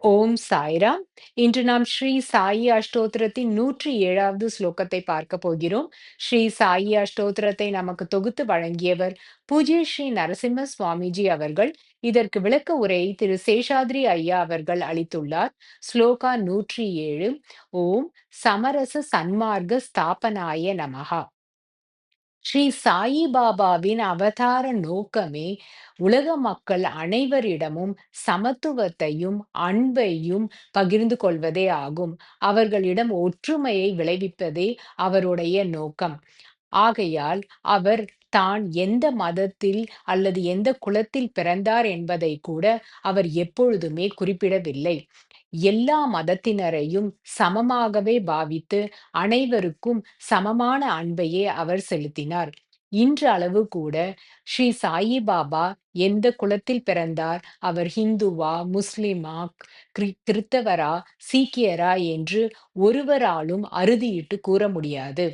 ஓம் சாய்ராம். இன்று நாம் ஸ்ரீ சாயி அஷ்டோத்திரத்தின் 107வது ஸ்லோகத்தை பார்க்க போகிறோம். ஸ்ரீ சாயி அஷ்டோத்திரத்தை நமக்கு தொகுத்து வழங்கியவர் பூஜ்ய ஸ்ரீ நரசிம்ம சுவாமிஜி அவர்கள். இதற்கு விளக்க உரையை திரு சேஷாத்ரி ஐயா அவர்கள் அளித்துள்ளார். ஸ்லோகா 107. ஓம் சமரச சன்மார்க்க ஸ்தாபனாய நமஹா. ஸ்ரீ சாயி பாபாவின் அவதார நோக்கமே உலக மக்கள் அனைவரிடமும் சமத்துவத்தையும் அன்பையும் பகிர்ந்து கொள்வதே ஆகும். அவர்களிடம் ஒற்றுமையை விளைவிப்பதே அவருடைய நோக்கம். ஆகையால் அவர் தான் எந்த மதத்தில் அல்லது எந்த குலத்தில் பிறந்தார் என்பதை கூட அவர் எப்பொழுதுமே குறிப்பிடவில்லை. எல்லா மதத்தினரையும் சமமாகவே பாவித்து அனைவருக்கும் சமமான அன்பையே அவர் செலுத்தினார். இன்று அளவு கூட ஸ்ரீ சாயி பாபா எந்த குலத்தில் பிறந்தார், அவர் ஹிந்துவா, முஸ்லிமா, கிறித்தவரா, சீக்கியரா என்று ஒருவராலும் அறுதியிட்டு கூற முடியாது.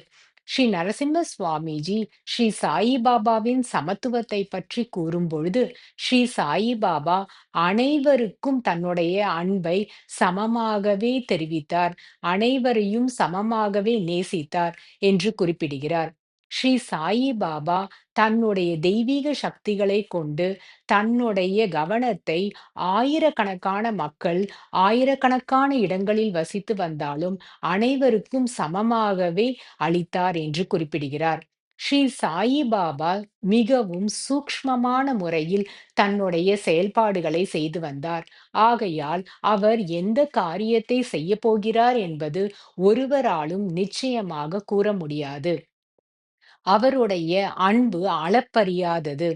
ஸ்ரீ நரசிம்ம சுவாமிஜி ஸ்ரீ சாயி பாபாவின் சமத்துவத்தை பற்றி கூறும்பொழுது, ஸ்ரீ சாயி பாபா அனைவருக்கும் தன்னுடைய அன்பை சமமாகவே தெரிவித்தார், அனைவரையும் சமமாகவே நேசித்தார் என்று குறிப்பிடுகிறார். ஸ்ரீ சாயி பாபா தன்னுடைய தெய்வீக சக்திகளை கொண்டு தன்னுடைய கவனத்தை ஆயிரக்கணக்கான மக்கள் ஆயிரக்கணக்கான இடங்களில் வசித்து வந்தாலும் அனைவருக்கும் சமமாகவே அளித்தார் என்று குறிப்பிடுகிறார். ஸ்ரீ சாயி பாபா மிகவும் சூக்ஷ்மமான முறையில் தன்னுடைய செயல்பாடுகளை செய்து வந்தார். ஆகையால் அவர் எந்த காரியத்தை செய்யப் போகிறார் என்பது ஒருவராலும் நிச்சயமாக கூற முடியாது. அவருடைய அன்பு அளப்பரியாதது.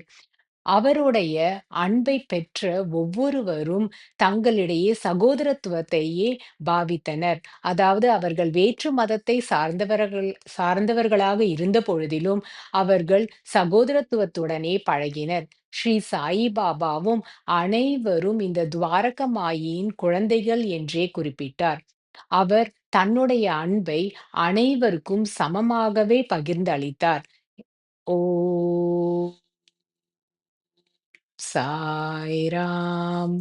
அவருடைய அன்பை பெற்ற ஒவ்வொருவரும் தங்களிடையே சகோதரத்துவத்தையே பாவித்தனர். அதாவது அவர்கள் வேற்று மதத்தை சார்ந்தவர்களாக இருந்த பொழுதிலும் அவர்கள் சகோதரத்துவத்துடனே பழகினர். ஸ்ரீ சாயி பாபாவும் அனைவரும் இந்த துவாரக மாயின் குழந்தைகள் என்றே குறிப்பிட்டார். அவர் தன்னுடைய அன்பை அனைவருக்கும் சமமாகவே பகிர்ந்து அளித்தார். ஓ சாய்ராம்.